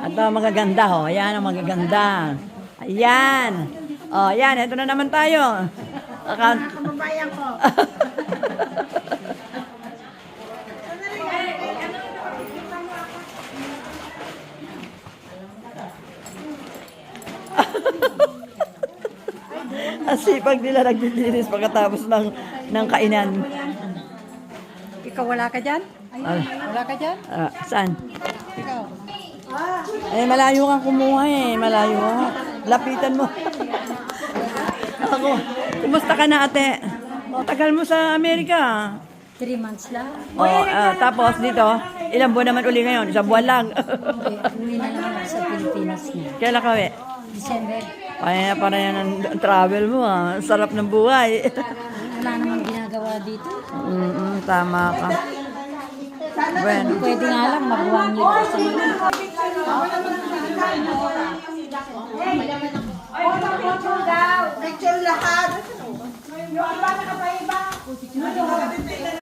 Ito, magaganda, oh. Ayan, ang magaganda. Ayan. Oh, ayan. Ito na naman tayo. Account. Kababayan ko. Ang sipag nila naglilinis pagkatapos ng kainan. Ikaw wala ka dyan? Ah, Wala ka dyan? saan? Ikaw. Eh, malayo kang kumuha eh. Malayo ka. Lapitan mo. Ako, kumusta ka na ate? Tagal mo sa Amerika. 3 months lang. Oh, tapos dito, ilang buwan naman uli ngayon? Isang buwan lang. Uwi na naman ako sa Pilipinas niya. Kailan ka uwi? December. Kaya para yan ang travel mo ah. Sarap ng buhay. Wala namang ginagawa dito. Tama ka. Bueno. Pwede nga lang mag-1 year ka sa iyo. Picture lahat.